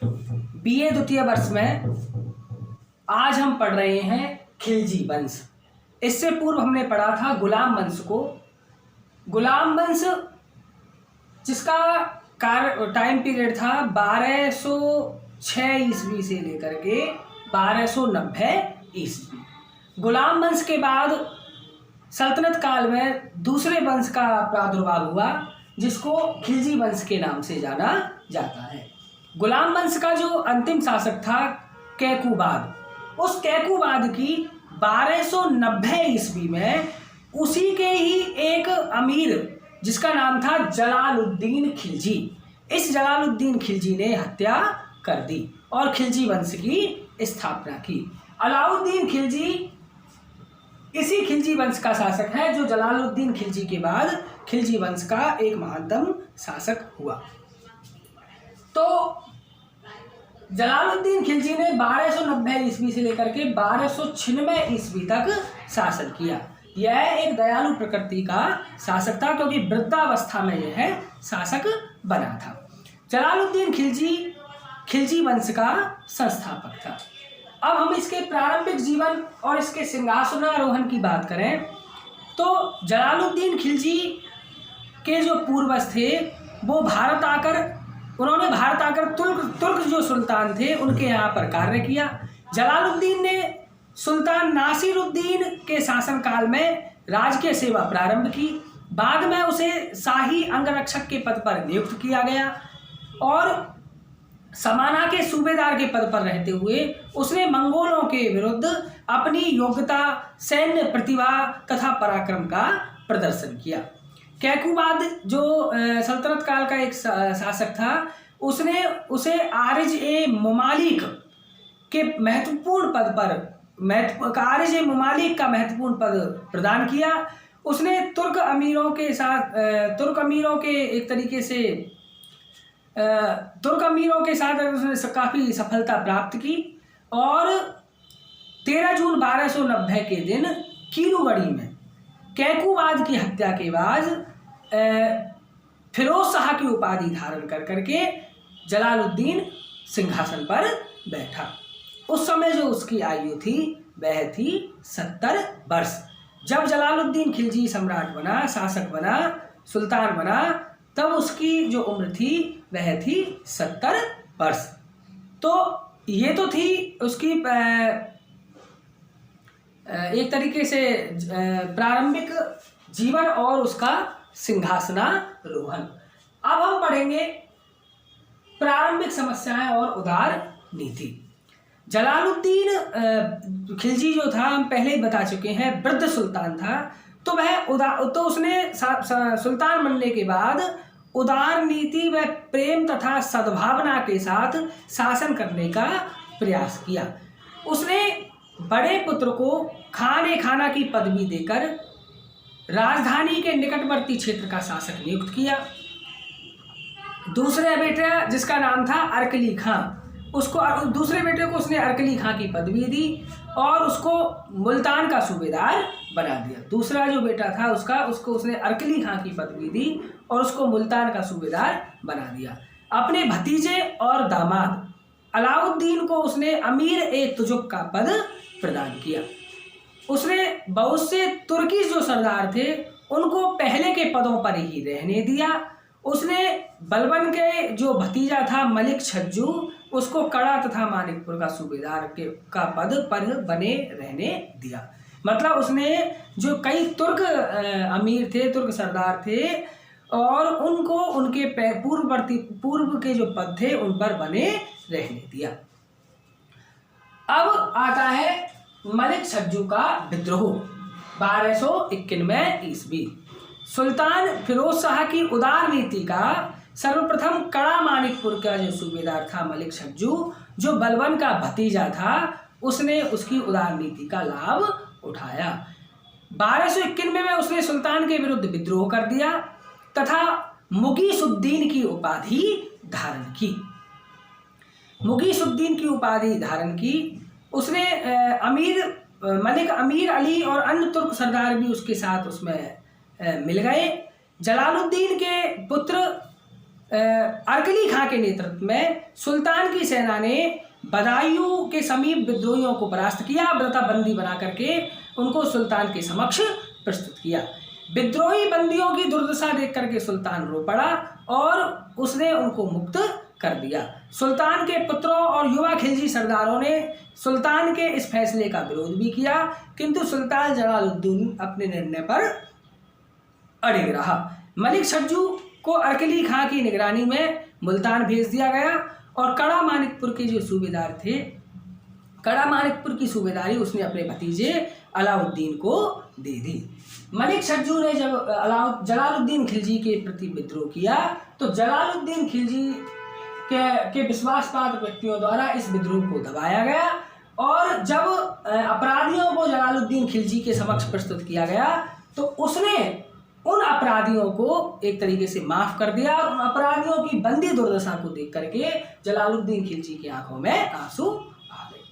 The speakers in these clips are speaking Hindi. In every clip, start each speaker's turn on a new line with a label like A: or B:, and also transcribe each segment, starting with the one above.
A: बीए द्वितीय वर्ष में आज हम पढ़ रहे हैं खिलजी वंश। इससे पूर्व हमने पढ़ा था गुलाम वंश को। गुलाम वंश जिसका टाइम पीरियड था 1206 ईस्वी से लेकर के 1290 ईस्वी। गुलाम वंश के बाद सल्तनत काल में दूसरे वंश का प्रादुर्भाव हुआ जिसको खिलजी वंश के नाम से जाना जाता है। गुलाम वंश का जो अंतिम शासक था कैकुबाद, उस कैकुबाद की 1290 ईस्वी में उसी के ही एक अमीर जिसका नाम था जलालुद्दीन खिलजी, इस जलालुद्दीन खिलजी ने हत्या कर दी और खिलजी वंश की स्थापना की। अलाउद्दीन खिलजी इसी खिलजी वंश का शासक है जो जलालुद्दीन खिलजी के बाद खिलजी वंश का एक महानतम शासक हुआ। तो जलालुद्दीन खिलजी ने 1290 ईस्वी से लेकर के 1296 ईस्वी तक शासन किया। यह एक दयालु प्रकृति का शासक था क्योंकि वृद्धावस्था में यह शासक बना था। जलालुद्दीन खिलजी खिलजी वंश का संस्थापक था। अब हम इसके प्रारंभिक जीवन और इसके सिंहासनारोहण की बात करें तो जलालुद्दीन खिलजी के जो पूर्वज थे वो उन्होंने भारत आकर तुर्क जो सुल्तान थे उनके यहाँ पर कार्य किया। जलालुद्दीन ने सुल्तान नासिरुद्दीन के शासनकाल में राजकीय सेवा प्रारंभ की। बाद में उसे शाही अंगरक्षक के पद पर नियुक्त किया गया और समाना के सूबेदार के पद पर रहते हुए उसने मंगोलों के विरुद्ध अपनी योग्यता, सैन्य प्रतिभा तथा पराक्रम का प्रदर्शन किया। कैकुबाद जो सल्तनत काल का एक शासक था उसने उसे आरिज ए ममालिक के महत्वपूर्ण पद पर आरिज ए ममालिक का महत्वपूर्ण पद प्रदान किया। उसने तुर्क अमीरों के साथ उसने काफ़ी सफलता प्राप्त की और 13 जून 1290 के दिन कीरूगढ़ी में कैकुबाद की हत्या के बाद फिरोज शाह की उपाधि धारण कर करके जलालुद्दीन सिंहासन पर बैठा। उस समय जो उसकी आयु थी वह थी 70 वर्ष। जब जलालुद्दीन खिलजी सम्राट बना, शासक बना, सुल्तान बना, तब उसकी जो उम्र थी वह थी 70 वर्ष। तो ये तो थी उसकी एक तरीके से प्रारंभिक जीवन और उसका सिंहासनारोहण। अब हम पढ़ेंगे प्रारंभिक समस्याएं और उदार नीति। जलालुद्दीन खिलजी जो था हम पहले ही बता चुके हैं वृद्ध सुल्तान था। तो उसने सुल्तान बनने के बाद उदार नीति व प्रेम तथा सद्भावना के साथ शासन करने का प्रयास किया। उसने बड़े पुत्र को खाना की पदवी देकर राजधानी के निकटवर्ती क्षेत्र का शासक नियुक्त किया। दूसरे बेटे जिसका नाम था अरकली खां, दूसरे बेटे को उसने अरकली खां की पदवी दी और उसको मुल्तान का सूबेदार बना दिया। दूसरा जो बेटा था उसको उसने अरकली खां की पदवी दी और उसको मुल्तान का सूबेदार बना दिया। अपने भतीजे और दामाद अलाउद्दीन को उसने अमीर ए तुजुक का पद प्रदान किया। उसने बहुत से तुर्की जो सरदार थे उनको पहले के पदों पर ही रहने दिया। उसने बलबन के जो भतीजा था मलिक छज्जू उसको कड़ा तथा मानिकपुर का सूबेदार का पद पर बने रहने दिया। मतलब उसने जो कई तुर्क अमीर थे, तुर्क सरदार थे और उनको उनके पूर्व के जो पद थे उन पर बने रहने दिया। अब आता है मलिक छज्जू का विद्रोह 1291 ईस्वी। सुल्तान फिरोज शाह की उदार नीति का सर्वप्रथम कड़ा मानिकपुर का जो सूबेदार था मलिक छज्जू, जो बलबन का भतीजा था, उसने उसकी उदार नीति का लाभ उठाया। 1291 में उसने सुल्तान के विरुद्ध विद्रोह कर दिया तथा मुगीसुद्दीन की उपाधि धारण की। मुगीसुद्दीन की उपाधि धारण की उसने मलिक अमीर अली और अन्य तुर्क सरदार भी उसके साथ उसमें मिल गए। जलालुद्दीन के पुत्र अरकली खां के नेतृत्व में सुल्तान की सेना ने बदायूं के समीप विद्रोहियों को परास्त किया। व्रता बंदी बना करके उनको सुल्तान के समक्ष प्रस्तुत किया। विद्रोही बंदियों की दुर्दशा देख करके सुल्तान रो पड़ा और उसने उनको मुक्त कर दिया। सुल्तान के पुत्रों और युवा खिलजी सरदारों ने सुल्तान के इस फैसले का विरोध भी किया, किंतु सुल्तान जलालुद्दीन अपने निर्णय पर अड़िग रहा। मलिक सज्जू को अरकली खां की निगरानी में मुल्तान भेज दिया गया और कड़ा मानिकपुर के जो सूबेदार थे, कड़ा मानिकपुर की सूबेदारी उसने अपने भतीजे अलाउद्दीन को दे दी। मलिक सज्जू ने जब जलालुद्दीन खिलजी के प्रति विद्रोह किया तो जलालुद्दीन खिलजी के विश्वासपात्र व्यक्तियों द्वारा इस विद्रोह को दबाया गया और जब अपराधियों को जलालुद्दीन खिलजी के समक्ष प्रस्तुत किया गया तो उसने उन अपराधियों को एक तरीके से माफ कर दिया और उन अपराधियों की बंदी दुर्दशा को देख करके जलालुद्दीन खिलजी की आंखों में आंसू आ गए।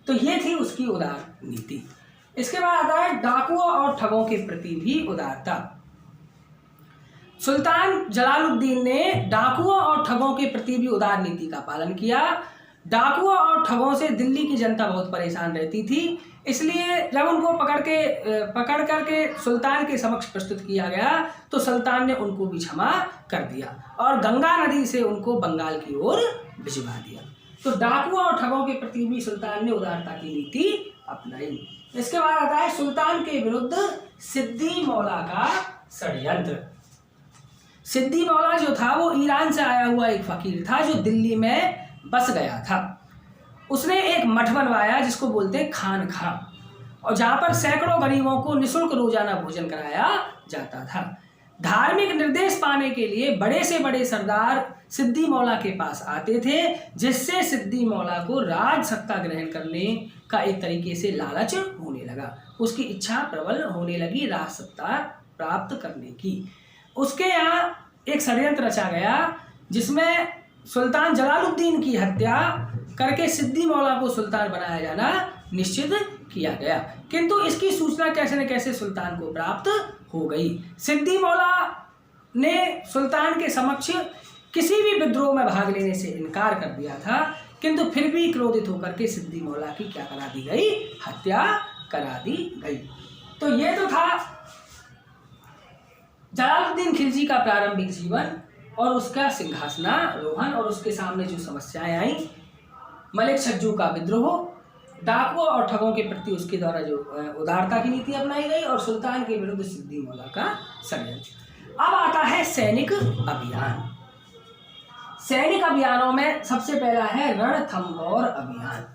A: तो ये थी उसकी उदार नीति। इसके बाद आता है डाकुओं और ठगों के प्रति भी उदारता। सुल्तान जलालुद्दीन ने डाकुओं और ठगों के प्रति भी उदार नीति का पालन किया। डाकुओं और ठगों से दिल्ली की जनता बहुत परेशान रहती थी, इसलिए जब उनको पकड़ करके सुल्तान के समक्ष प्रस्तुत किया गया तो सुल्तान ने उनको भी क्षमा कर दिया और गंगा नदी से उनको बंगाल की ओर भिजवा दिया। तो डाकुओं और ठगों के प्रति भी सुल्तान ने उदारता की नीति अपनाई। इसके बाद आता है सुल्तान के विरुद्ध सिद्दी मौला का षड्यंत्र। सिद्दी मौला जो था वो ईरान से आया हुआ एक फकीर था जो दिल्ली में बस गया था। उसने एक मठ बनवाया जिसको बोलते हैं खानखा, और जहाँ पर सैकड़ों गरीबों को निःशुल्क रोजाना भोजन कराया जाता था। धार्मिक निर्देश पाने के लिए बड़े से बड़े सरदार सिद्दी मौला के पास आते थे, जिससे सिद्दी मौला को राज सत्ता ग्रहण करने का एक तरीके से लालच होने लगा। उसकी इच्छा प्रबल होने लगी राज सत्ता प्राप्त करने की। उसके यहाँ एक षड्यंत्र रचा गया जिसमें सुल्तान जलालुद्दीन की हत्या करके सिद्दी मौला को सुल्तान बनाया जाना निश्चित किया गया, किंतु इसकी सूचना कैसे न कैसे सुल्तान को प्राप्त हो गई। सिद्दी मौला ने सुल्तान के समक्ष किसी भी विद्रोह में भाग लेने से इनकार कर दिया था, किंतु फिर भी क्रोधित होकर के सिद्दी मौला की क्या करा दी गई, हत्या करा दी गई। तो ये तो था जलालुद्दीन खिलजी का प्रारंभिक जीवन और उसका सिंहासनारोहण और उसके सामने जो समस्याएं आई, मलिक सज्जू का विद्रोह, डाकुओं और ठगों के प्रति उसके द्वारा जो उदारता की नीति अपनाई गई और सुल्तान के विरुद्ध सिद्दी मौला का षड्यंत्र। अब आता है सैनिक अभियान। सैनिक अभियानों में सबसे पहला है रणथंभौर अभियान।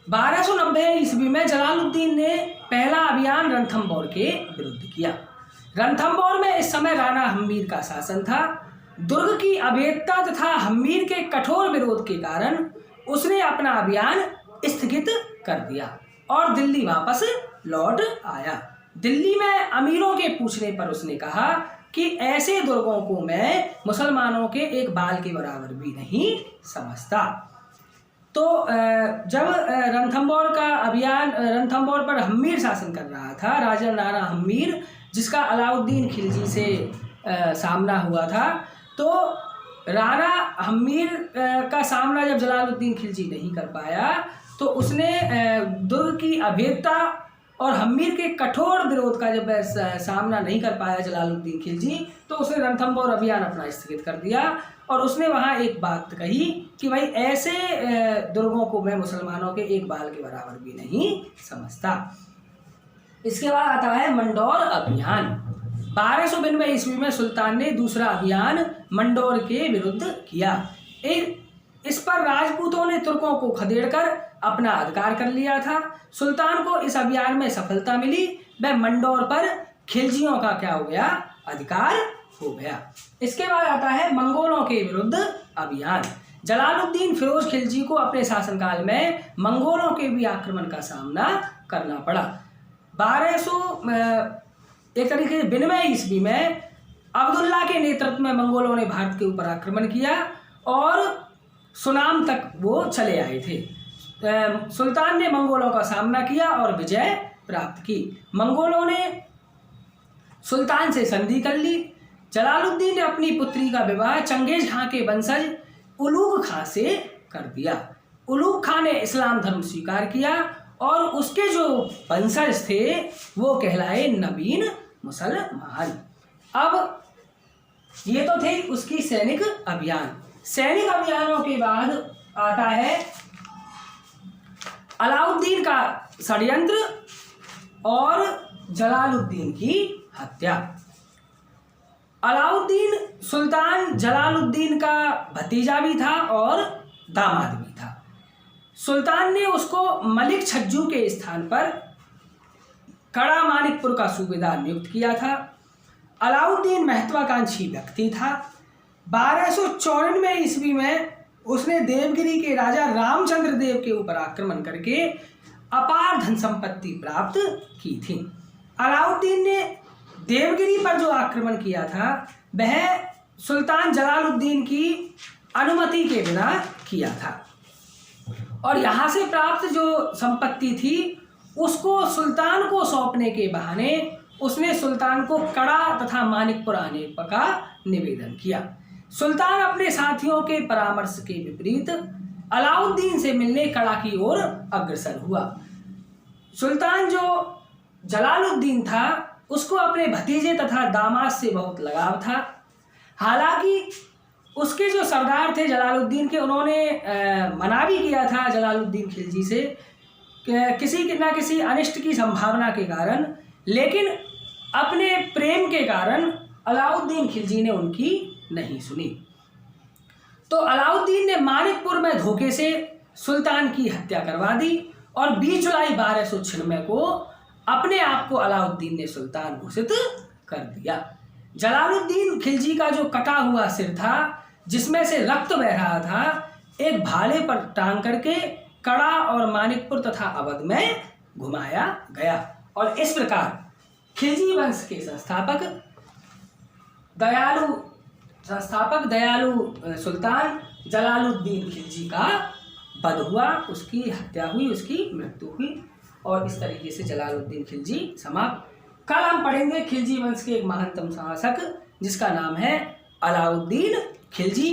A: 1290 ईस्वी में जलालुद्दीन ने पहला अभियान रणथंभौर के विरुद्ध किया। रणथंभौर में इस समय राणा हम्मीर का शासन था। दुर्ग की अभेद्यता तथा हम्मीर के कठोर विरोध के कारण उसने अपना अभियान स्थगित कर दिया और दिल्ली वापस लौट आया। दिल्ली में अमीरों के पूछने पर उसने कहा कि ऐसे दुर्गों को मैं मुसलमानों के एक बाल के बराबर भी नहीं समझता। तो जब रणथंभौर का अभियान, रणथंभौर पर हम्मीर शासन कर रहा था, राजा राणा हम्मीर, जिसका अलाउद्दीन खिलजी से सामना हुआ था, तो राणा हम्मीर का सामना जब जलालुद्दीन खिलजी नहीं कर पाया तो उसने दुर्ग की अभेद्यता और हम्मीर के कठोर विरोध का जब सामना नहीं कर पाया जलालुद्दीन खिलजी, तो उसने रणथंभौर अभियान अपना स्थगित कर दिया और उसने वहाँ एक बात कही कि भाई ऐसे दुर्गों को मैं मुसलमानों के एक बाल के बराबर भी नहीं समझता। इसके बाद आता है मंडौर अभियान। 1292 ईस्वी में सुल्तान ने दूसरा अभियान मंडौर के विरुद्ध किया। इस पर राजपूतों ने तुर्कों को खदेड़कर अपना अधिकार कर लिया था। सुल्तान को इस अभियान में सफलता मिली। वह मंडौर पर खिलजियों का क्या हो गया, अधिकार हो गया। इसके बाद आता है मंगोलों के विरुद्ध अभियान। जलालुद्दीन फिरोज खिलजी को अपने शासनकाल में मंगोलों के भी आक्रमण का सामना करना पड़ा। 1200 एक तरीके से 92 ईस्वी में अब्दुल्ला के नेतृत्व में मंगोलों ने भारत के ऊपर आक्रमण किया और सुनाम तक वो चले आए थे। सुल्तान ने मंगोलों का सामना किया और विजय प्राप्त की। मंगोलों ने सुल्तान से संधि कर ली। जलालुद्दीन ने अपनी पुत्री का विवाह चंगेज खां के वंशज उलूग खां से कर दिया। उलूग खां ने इस्लाम धर्म स्वीकार किया और उसके जो वंशज थे वो कहलाए नवीन मुसलमान। अब ये तो थे उसकी सैनिक अभियान। सैनिक अभियानों के बाद आता है अलाउद्दीन का षड्यंत्र और जलालुद्दीन की हत्या। अलाउद्दीन सुल्तान जलालुद्दीन का भतीजा भी था और दामाद भी था। सुल्तान ने उसको मलिक छज्जू के स्थान पर कड़ा मानिकपुर का सूबेदार नियुक्त किया था। अलाउद्दीन महत्वाकांक्षी व्यक्ति था। 1294 ईस्वी में उसने देवगिरी के राजा रामचंद्र देव के ऊपर आक्रमण करके अपार धन संपत्ति प्राप्त की थी। अलाउद्दीन ने देवगिरी पर जो आक्रमण किया था वह सुल्तान जलालुद्दीन की अनुमति के बिना किया था और यहाँ से प्राप्त जो संपत्ति थी उसको सुल्तान को सौंपने के बहाने उसने सुल्तान को कड़ा तथा मानिकपुर आने का निवेदन किया। सुल्तान अपने साथियों के परामर्श के विपरीत अलाउद्दीन से मिलने कड़ा की ओर अग्रसर हुआ। सुल्तान जो जलालुद्दीन था उसको अपने भतीजे तथा दामाद से बहुत लगाव था। हालांकि उसके जो सरदार थे जलालुद्दीन के, उन्होंने मना भी किया था जलालुद्दीन खिलजी से किसी न किसी अनिष्ट की संभावना के कारण, लेकिन अपने प्रेम के कारण अलाउद्दीन खिलजी ने उनकी नहीं सुनी। तो अलाउद्दीन ने मानिकपुर में धोखे से सुल्तान की हत्या करवा दी और 20 जुलाई 1296 को अपने आप को अलाउद्दीन ने सुल्तान घोषित कर दिया। जलालुद्दीन खिलजी का जो कटा हुआ सिर था जिसमें से रक्त बह रहा था, एक भाले पर टांग करके कड़ा और मानिकपुर तथा अवध में घुमाया गया और इस प्रकार खिलजी वंश के संस्थापक दयालु सुल्तान जलालुद्दीन खिलजी का वध हुआ, उसकी हत्या हुई, उसकी मृत्यु हुई और इस तरीके से जलालुद्दीन खिलजी समाप्त। कल हम पढ़ेंगे खिलजी वंश के एक महानतम शासक जिसका नाम है अलाउद्दीन खिलजी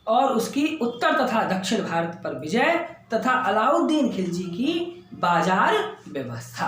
A: और उसकी उत्तर तथा दक्षिण भारत पर विजय तथा अलाउद्दीन खिलजी की बाजार व्यवस्था।